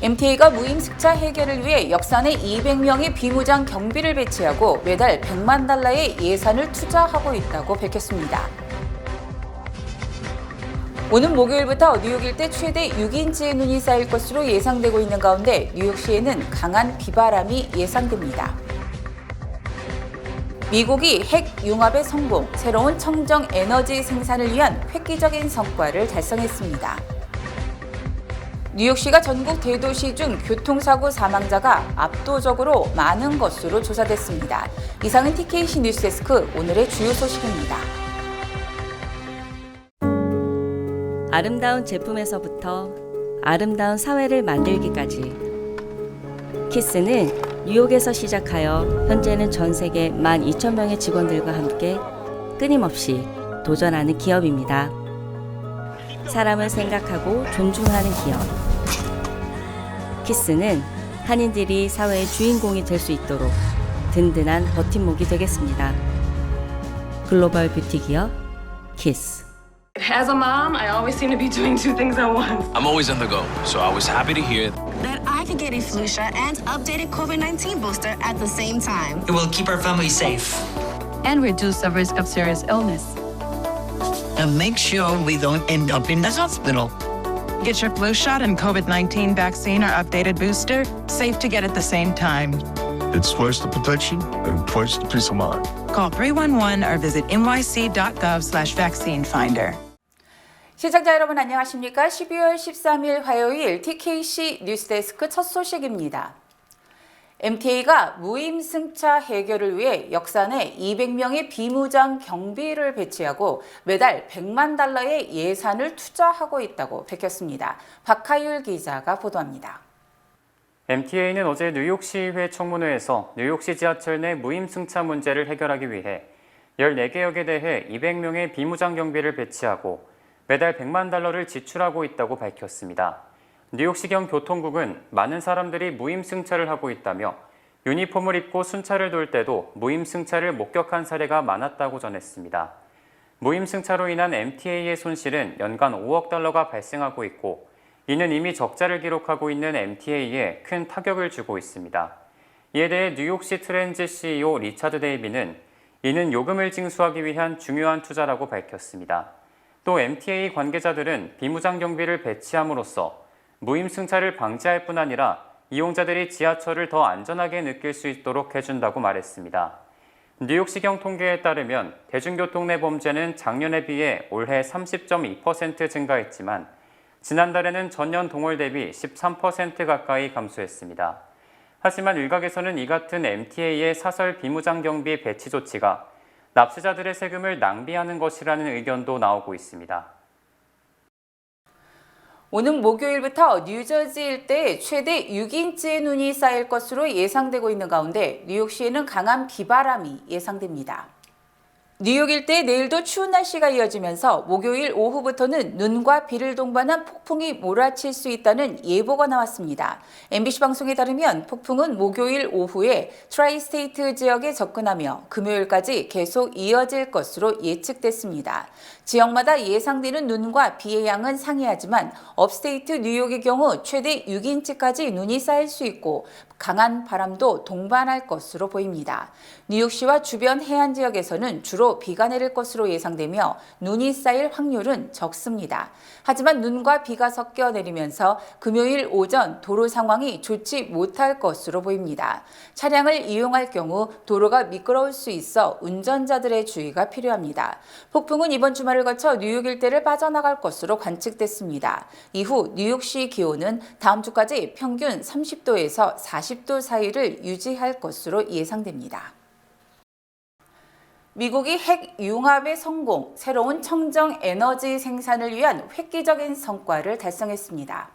MTA가 무임승차 해결을 위해 역산에 200명의 비무장 경비를 배치하고 매달 100만 달러의 예산을 투자하고 있다고 밝혔습니다. 오는 목요일부터 뉴욕 일대 최대 6인치의 눈이 쌓일 것으로 예상되고 있는 가운데 뉴욕시에는 강한 비바람이 예상됩니다. 미국이 핵 융합의 성공, 새로운 청정 에너지 생산을 위한 획기적인 성과를 달성했습니다. 뉴욕시가 전국 대도시 중 교통사고 사망자가 압도적으로 많은 것으로 조사됐습니다. 이상은 TKC 뉴스데스크 오늘의 주요 소식입니다. 아름다운 제품에서부터 아름다운 사회를 만들기까지 키스는 뉴욕에서 시작하여 현재는 전 세계 12,000명의 직원들과 함께 끊임없이 도전하는 기업입니다. 사람을 생각하고 존중하는 기업. 키스는 한인들이 사회의 주인공이 될 수 있도록 든든한 버팀목이 되겠습니다. 글로벌 뷰티 기업 키스. As a mom, I always seem to be doing two things at once. I'm always on the go, so I was happy to hear that I could get a flu shot and updated COVID-19 booster at the same time. It will keep our family safe. And reduce the risk of serious illness. And make sure we don't end up in the hospital. Get your flu shot and COVID-19 vaccine or updated booster, safe to get at the same time. It's twice the protection and twice the peace of mind. Call 311 or visit nyc.gov/vaccine-finder. 시청자 여러분 안녕하십니까? 12월 13일 화요일 TKC 뉴스데스크 첫 소식입니다. MTA가 무임승차 해결을 위해 역산에 200명의 비무장 경비를 배치하고 매달 100만 달러의 예산을 투자하고 있다고 밝혔습니다. 박하율 기자가 보도합니다. MTA는 어제 뉴욕시의회 청문회에서 뉴욕시 지하철 내 무임승차 문제를 해결하기 위해 14개역에 대해 200명의 비무장 경비를 배치하고 매달 100만 달러를 지출하고 있다고 밝혔습니다. 뉴욕시경 교통국은 많은 사람들이 무임승차를 하고 있다며 유니폼을 입고 순찰을 돌 때도 무임승차를 목격한 사례가 많았다고 전했습니다. 무임승차로 인한 MTA의 손실은 연간 5억 달러가 발생하고 있고 이는 이미 적자를 기록하고 있는 MTA에 큰 타격을 주고 있습니다. 이에 대해 뉴욕시 트랜짓 CEO 리차드 데이비는 이는 요금을 징수하기 위한 중요한 투자라고 밝혔습니다. 또 MTA 관계자들은 비무장 경비를 배치함으로써 무임승차를 방지할 뿐 아니라 이용자들이 지하철을 더 안전하게 느낄 수 있도록 해준다고 말했습니다. 뉴욕시경 통계에 따르면 대중교통 내 범죄는 작년에 비해 올해 30.2% 증가했지만 지난달에는 전년 동월 대비 13% 가까이 감소했습니다. 하지만 일각에서는 이 같은 MTA의 사설 비무장 경비 배치 조치가 납세자들의 세금을 낭비하는 것이라는 의견도 나오고 있습니다. 오는 목요일부터 뉴저지 일대에 최대 6인치의 눈이 쌓일 것으로 예상되고 있는 가운데 뉴욕시에는 강한 비바람이 예상됩니다. 뉴욕 일대 내일도 추운 날씨가 이어지면서 목요일 오후부터는 눈과 비를 동반한 폭풍이 몰아칠 수 있다는 예보가 나왔습니다. MBC 방송에 따르면 폭풍은 목요일 오후에 트라이스테이트 지역에 접근하며 금요일까지 계속 이어질 것으로 예측됐습니다. 지역마다 예상되는 눈과 비의 양은 상이하지만 업스테이트 뉴욕의 경우 최대 6인치까지 눈이 쌓일 수 있고 강한 바람도 동반할 것으로 보입니다. 뉴욕시와 주변 해안 지역에서는 주로 비가 내릴 것으로 예상되며 눈이 쌓일 확률은 적습니다. 하지만 눈과 비가 섞여 내리면서 금요일 오전 도로 상황이 좋지 못할 것으로 보입니다. 차량을 이용할 경우 도로가 미끄러울 수 있어 운전자들의 주의가 필요합니다. 폭풍은 이번 주말을 거쳐 뉴욕 일대를 빠져나갈 것으로 관측됐습니다. 이후 뉴욕시 기온은 다음 주까지 평균 30도에서 40도 사이를 유지할 것으로 예상됩니다. 미국이 핵 융합의 성공, 새로운 청정 에너지 생산을 위한 획기적인 성과를 달성했습니다.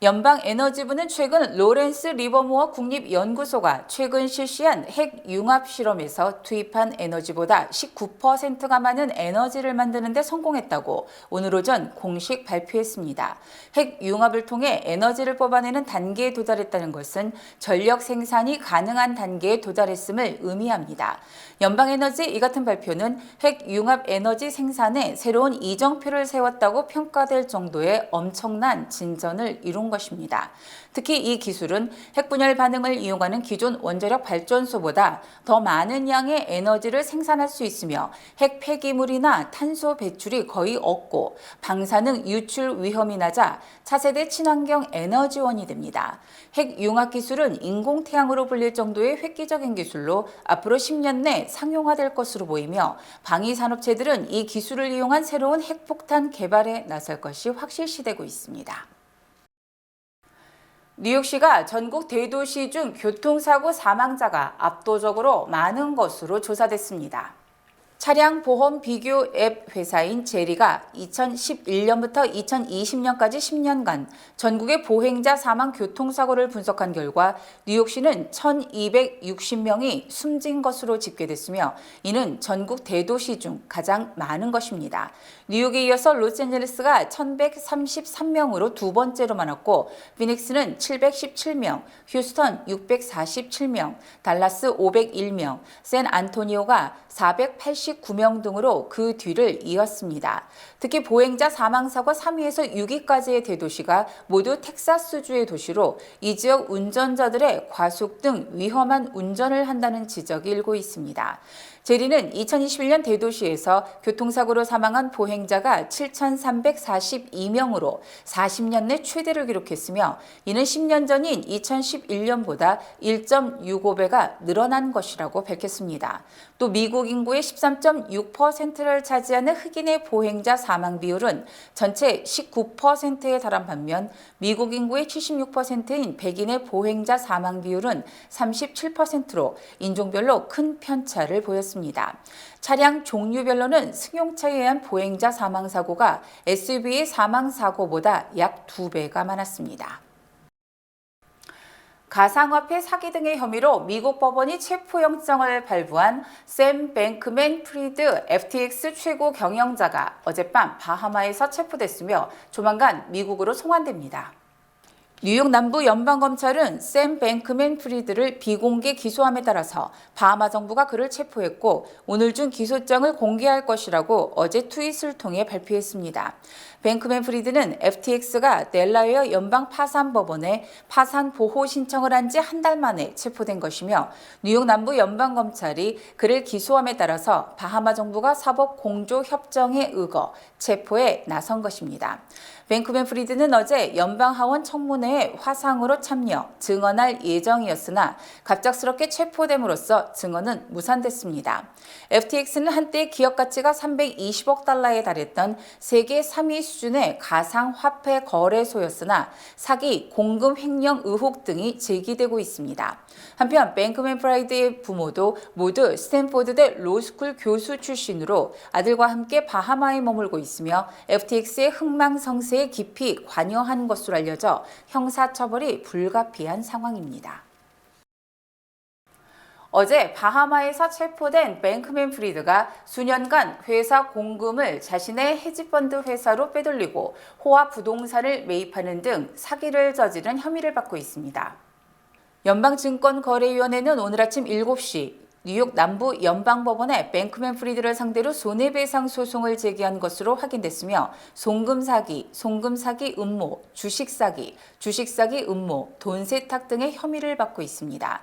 연방에너지부는 최근 로렌스 리버모어 국립연구소가 최근 실시한 핵 융합 실험에서 투입한 에너지보다 19%가 많은 에너지를 만드는 데 성공했다고 오늘 오전 공식 발표했습니다. 핵 융합을 통해 에너지를 뽑아내는 단계에 도달했다는 것은 전력 생산이 가능한 단계에 도달했음을 의미합니다. 연방에너지 이 같은 발표는 핵 융합 에너지 생산에 새로운 이정표를 세웠다고 평가될 정도의 엄청난 진전을 이룬 것입니다. 특히 이 기술은 핵분열 반응을 이용하는 기존 원자력 발전소보다 더 많은 양의 에너지를 생산할 수 있으며 핵 폐기물이나 탄소 배출이 거의 없고 방사능 유출 위험이 낮아 차세대 친환경 에너지원이 됩니다. 핵 융합 기술은 인공태양으로 불릴 정도의 획기적인 기술로 앞으로 10년 내 상용화될 것으로 보이며 방위산업체들은 이 기술을 이용한 새로운 핵폭탄 개발에 나설 것이 확실시되고 있습니다. 뉴욕시가 전국 대도시 중 교통사고 사망자가 압도적으로 많은 것으로 조사됐습니다. 차량 보험 비교 앱 회사인 제리가 2011년부터 2020년까지 10년간 전국의 보행자 사망 교통사고를 분석한 결과 뉴욕시는 1,260명이 숨진 것으로 집계됐으며 이는 전국 대도시 중 가장 많은 것입니다. 뉴욕에 이어서 로스앤젤레스가 1,133명으로 두 번째로 많았고 피닉스는 717명, 휴스턴 647명, 달라스 501명, 샌안토니오가 489명 등으로 그 뒤를 이었습니다. 특히 보행자 사망사고 3위에서 6위까지의 대도시가 모두 텍사스주의 도시로 이 지역 운전자들의 과속 등 위험한 운전을 한다는 지적이 일고 있습니다. 제리는 2021년 대도시에서 교통사고로 사망한 보행자가 7,342명으로 40년 내 최대를 기록했으며 이는 10년 전인 2011년보다 1.65배가 늘어난 것이라고 밝혔습니다. 또 미국 인구의 13.6%를 차지하는 흑인의 보행자 사망 비율은 전체 19%에 달한 반면 미국 인구의 76%인 백인의 보행자 사망 비율은 37%로 인종별로 큰 편차를 보였습니다. 차량 종류별로는 승용차에 의한 보행자 사망사고가 SUV의 사망사고보다 약 2배가 많았습니다. 가상화폐 사기 등의 혐의로 미국 법원이 체포영장을 발부한 샘 뱅크맨 프리드 FTX 최고 경영자가 어젯밤 바하마에서 체포됐으며 조만간 미국으로 송환됩니다. 뉴욕 남부 연방검찰은 샘 뱅크맨 프리드를 비공개 기소함에 따라서 바하마 정부가 그를 체포했고 오늘 중 기소장을 공개할 것이라고 어제 트윗을 통해 발표했습니다. 뱅크맨 프리드는 FTX가 델라웨어 연방 파산법원에 파산 보호 신청을 한 지 한 달 만에 체포된 것이며 뉴욕 남부 연방검찰이 그를 기소함에 따라서 바하마 정부가 사법 공조 협정에 의거 체포에 나선 것입니다. 뱅크맨 프리드는 어제 연방하원 청문회에 화상으로 참여, 증언할 예정이었으나 갑작스럽게 체포됨으로써 증언은 무산됐습니다. FTX는 한때 기업 가치가 320억 달러에 달했던 세계 3위 수준의 가상화폐 거래소였으나 사기, 공금 횡령 의혹 등이 제기되고 있습니다. 한편 뱅크맨 프리드의 부모도 모두 스탠포드대 로스쿨 교수 출신으로 아들과 함께 바하마에 머물고 있으며 FTX의 흥망성쇠에 깊이 관여한 것으로 알려져 형사처벌이 불가피한 상황입니다. 어제 바하마에서 체포된 뱅크맨 프리드가 수년간 회사 공금을 자신의 헤지펀드 회사로 빼돌리고 호화 부동산을 매입하는 등 사기를 저지른 혐의를 받고 있습니다. 연방증권거래위원회는 오늘 아침 7시 뉴욕 남부 연방법원에 뱅크맨 프리드를 상대로 손해배상 소송을 제기한 것으로 확인됐으며 송금사기, 송금사기 음모, 주식사기, 주식사기 음모, 돈세탁 등의 혐의를 받고 있습니다.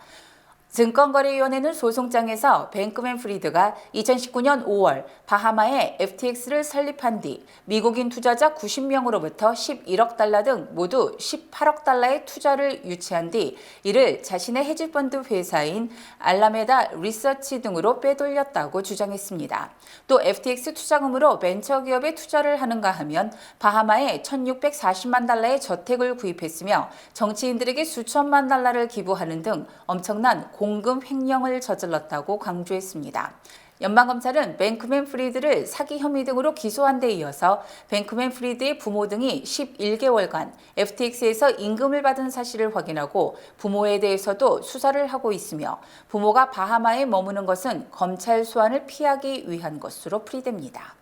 증권거래위원회는 소송장에서 뱅크맨 프리드가 2019년 5월 바하마에 FTX를 설립한 뒤 미국인 투자자 90명으로부터 11억 달러 등 모두 18억 달러의 투자를 유치한 뒤 이를 자신의 헤지펀드 회사인 알라메다 리서치 등으로 빼돌렸다고 주장했습니다. 또 FTX 투자금으로 벤처기업에 투자를 하는가 하면 바하마에 1,640만 달러의 저택을 구입했으며 정치인들에게 수천만 달러를 기부하는 등 엄청난 공금 횡령을 저질렀다고 강조했습니다. 연방검찰은 뱅크맨 프리드를 사기 혐의 등으로 기소한 데 이어서 뱅크맨 프리드의 부모 등이 11개월간 FTX에서 임금을 받은 사실을 확인하고 부모에 대해서도 수사를 하고 있으며 부모가 바하마에 머무는 것은 검찰 소환을 피하기 위한 것으로 풀이됩니다.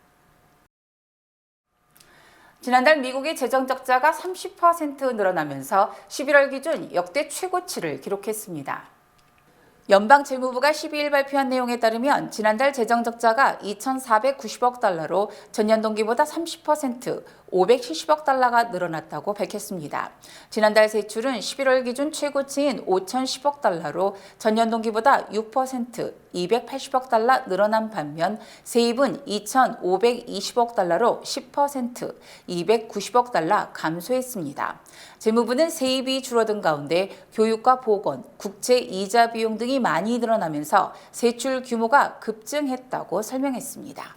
지난달 미국의 재정 적자가 30% 늘어나면서 11월 기준 역대 최고치를 기록했습니다. 연방재무부가 12일 발표한 내용에 따르면 지난달 재정적자가 2,490억 달러로 전년 동기보다 30%, 570억 달러가 늘어났다고 밝혔습니다. 지난달 세출은 11월 기준 최고치인 5,010억 달러로 전년 동기보다 6%, 280억 달러 늘어난 반면 세입은 2,520억 달러로 10%, 290억 달러 감소했습니다. 재무부는 세입이 줄어든 가운데 교육과 보건, 국채 이자 비용 등이 많이 늘어나면서 세출 규모가 급증했다고 설명했습니다.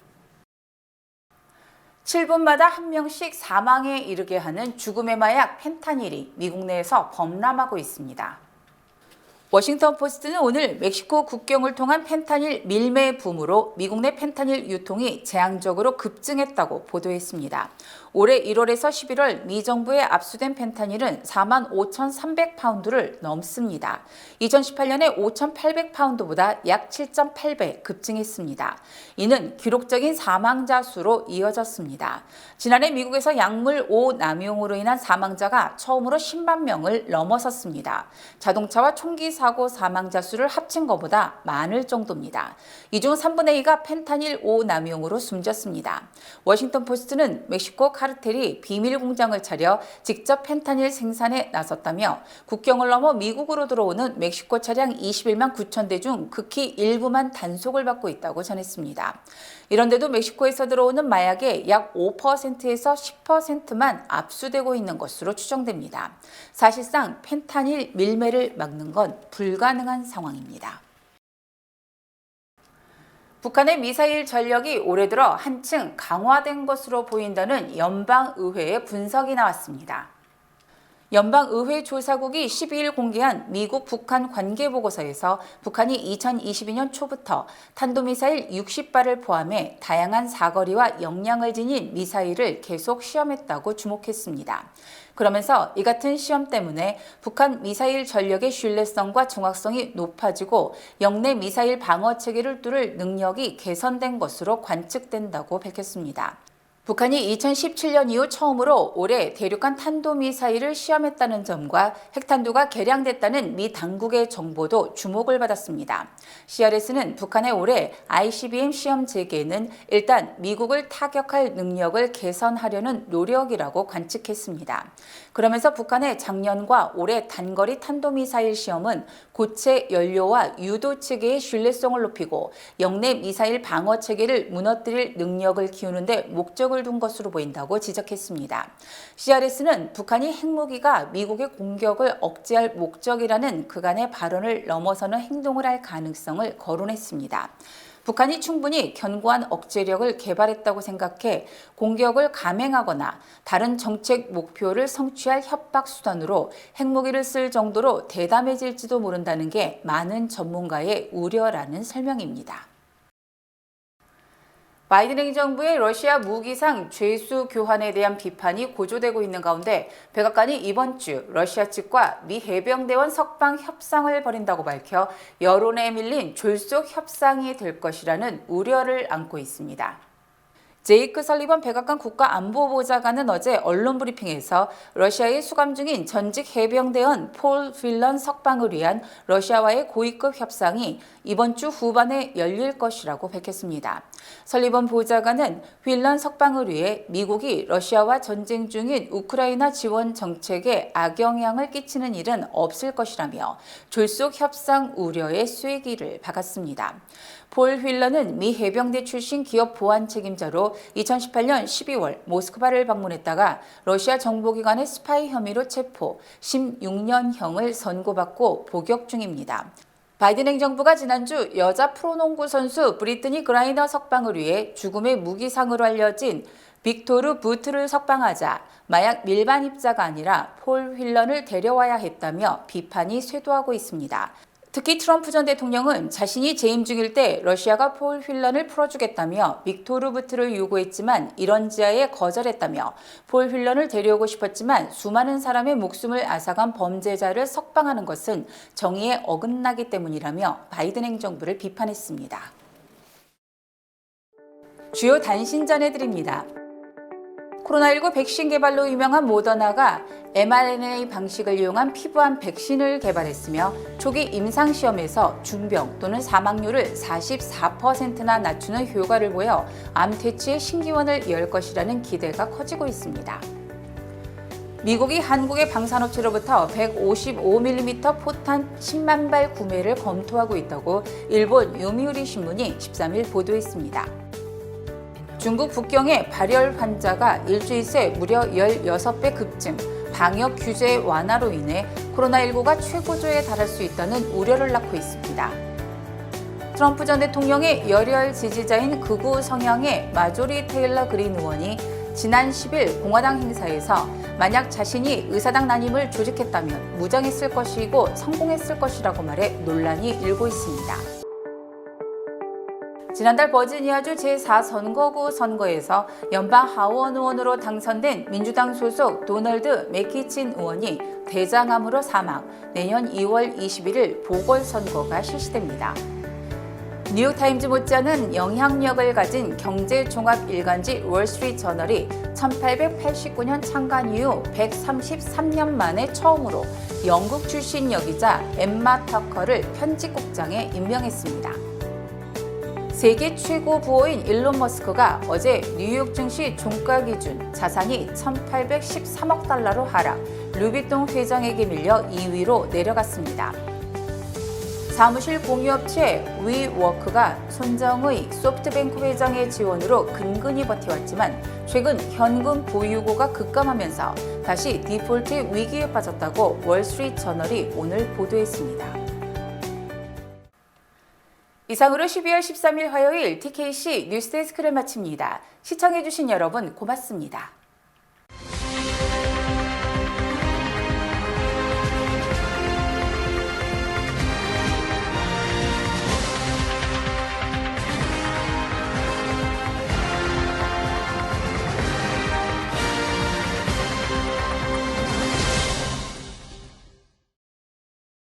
7분마다 한 명씩 사망에 이르게 하는 죽음의 마약 펜타닐이 미국 내에서 범람하고 있습니다. 워싱턴 포스트는 오늘 멕시코 국경을 통한 펜타닐 밀매 붐으로 미국 내 펜타닐 유통이 재앙적으로 급증했다고 보도했습니다. 올해 1월에서 11월 미 정부에 압수된 펜타닐은 45,300파운드를 넘습니다. 2018년에 5,800파운드보다 약 7.8배 급증했습니다. 이는 기록적인 사망자 수로 이어졌습니다. 지난해 미국에서 약물 5남용으로 인한 사망자가 처음으로 10만 명을 넘어섰습니다. 자동차와 총기 사고 사망자 수를 합친 것보다 많을 정도입니다. 이 중 3분의 2가 펜타닐 5남용으로 숨졌습니다. 워싱턴 포스트는 멕시코 카르텔이 비밀 공장을 차려 직접 펜타닐 생산에 나섰다며 국경을 넘어 미국으로 들어오는 멕시코 차량 21만 9천 대 중 극히 일부만 단속을 받고 있다고 전했습니다. 이런데도 멕시코에서 들어오는 마약의 약 5%에서 10%만 압수되고 있는 것으로 추정됩니다. 사실상 펜타닐 밀매를 막는 건 불가능한 상황입니다. 북한의 미사일 전력이 올해 들어 한층 강화된 것으로 보인다는 연방의회의 분석이 나왔습니다. 연방의회 조사국이 12일 공개한 미국 북한 관계보고서에서 북한이 2022년 초부터 탄도미사일 60발을 포함해 다양한 사거리와 역량을 지닌 미사일을 계속 시험했다고 주목했습니다. 그러면서 이 같은 시험 때문에 북한 미사일 전력의 신뢰성과 정확성이 높아지고 영내 미사일 방어 체계를 뚫을 능력이 개선된 것으로 관측된다고 밝혔습니다. 북한이 2017년 이후 처음으로 올해 대륙간 탄도미사일을 시험했다는 점과 핵탄두가 개량됐다는 미 당국의 정보도 주목을 받았습니다. CRS는 북한의 올해 ICBM 시험 재개는 일단 미국을 타격할 능력을 개선하려는 노력이라고 관측했습니다. 그러면서 북한의 작년과 올해 단거리 탄도미사일 시험은 고체 연료와 유도 체계의 신뢰성을 높이고 영내 미사일 방어 체계를 무너뜨릴 능력을 키우는 데 목적을 둔 것으로 보인다고 지적했습니다. CRS는 북한이 핵무기가 미국의 공격을 억제할 목적이라는 그간의 발언을 넘어서는 행동을 할 가능성을 거론했습니다. 북한이 충분히 견고한 억제력을 개발했다고 생각해 공격을 감행하거나 다른 정책 목표를 성취할 협박 수단으로 핵무기를 쓸 정도로 대담해질지도 모른다는 게 많은 전문가의 우려라는 설명입니다. 바이든 행정부의 러시아 무기상 죄수 교환에 대한 비판이 고조되고 있는 가운데 백악관이 이번 주 러시아 측과 미 해병대원 석방 협상을 벌인다고 밝혀 여론에 밀린 졸속 협상이 될 것이라는 우려를 안고 있습니다. 제이크 설리번 백악관 국가안보보좌관은 어제 언론 브리핑에서 러시아에 수감 중인 전직 해병대원 폴 휠런 석방을 위한 러시아와의 고위급 협상이 이번 주 후반에 열릴 것이라고 밝혔습니다. 설리번 보좌관은 휠런 석방을 위해 미국이 러시아와 전쟁 중인 우크라이나 지원 정책에 악영향을 끼치는 일은 없을 것이라며 졸속 협상 우려의 쐐기를 박았습니다. 폴 휠런은 미 해병대 출신 기업 보안 책임자로 2018년 12월 모스크바를 방문했다가 러시아 정보기관의 스파이 혐의로 체포, 16년형을 선고받고 복역 중입니다. 바이든 행정부가 지난주 여자 프로농구 선수 브리트니 그라이너 석방을 위해 죽음의 무기상으로 알려진 빅토르 부트를 석방하자 마약 밀반입자가 아니라 폴 휠런을 데려와야 했다며 비판이 쇄도하고 있습니다. 특히 트럼프 전 대통령은 자신이 재임 중일 때 러시아가 폴 휠런을 풀어주겠다며 빅토르 부트를 요구했지만 이런 지하에 거절했다며 폴 휠런을 데려오고 싶었지만 수많은 사람의 목숨을 앗아간 범죄자를 석방하는 것은 정의에 어긋나기 때문이라며 바이든 행정부를 비판했습니다. 주요 단신 전해드립니다. 코로나19 백신 개발로 유명한 모더나가 mRNA 방식을 이용한 피부암 백신을 개발했으며 초기 임상시험에서 중병 또는 사망률을 44%나 낮추는 효과를 보여 암 퇴치의 신기원을 열 것이라는 기대가 커지고 있습니다. 미국이 한국의 방산업체로부터 155mm 포탄 10만 발 구매를 검토하고 있다고 일본 요미우리 신문이 13일 보도했습니다. 중국 북경의 발열 환자가 일주일 새 무려 16배 급증, 방역 규제 완화로 인해 코로나19가 최고조에 달할 수 있다는 우려를 낳고 있습니다. 트럼프 전 대통령의 열혈 지지자인 극우 성향의 마조리 테일러 그린 의원이 지난 10일 공화당 행사에서 만약 자신이 의사당 난임을 조직했다면 무장했을 것이고 성공했을 것이라고 말해 논란이 일고 있습니다. 지난달 버지니아주 제4선거구 선거에서 연방 하원 의원으로 당선된 민주당 소속 도널드 맥키친 의원이 대장암으로 사망, 내년 2월 21일 보궐선거가 실시됩니다. 뉴욕타임즈 못지않은 영향력을 가진 경제종합일간지 월스트리트저널이 1889년 창간 이후 133년 만에 처음으로 영국 출신 여기자 엠마 터커를 편집국장에 임명했습니다. 세계 최고 부호인 일론 머스크가 어제 뉴욕 증시 종가 기준 자산이 1,813억 달러로 하락, 루비통 회장에게 밀려 2위로 내려갔습니다. 사무실 공유업체 위워크가 손정의 소프트뱅크 회장의 지원으로 근근히 버텨왔지만 최근 현금 보유고가 급감하면서 다시 디폴트 위기에 빠졌다고 월스트리트저널이 오늘 보도했습니다. 이상으로 12월 13일 화요일 TKC 뉴스데스크를 마칩니다. 시청해주신 여러분 고맙습니다.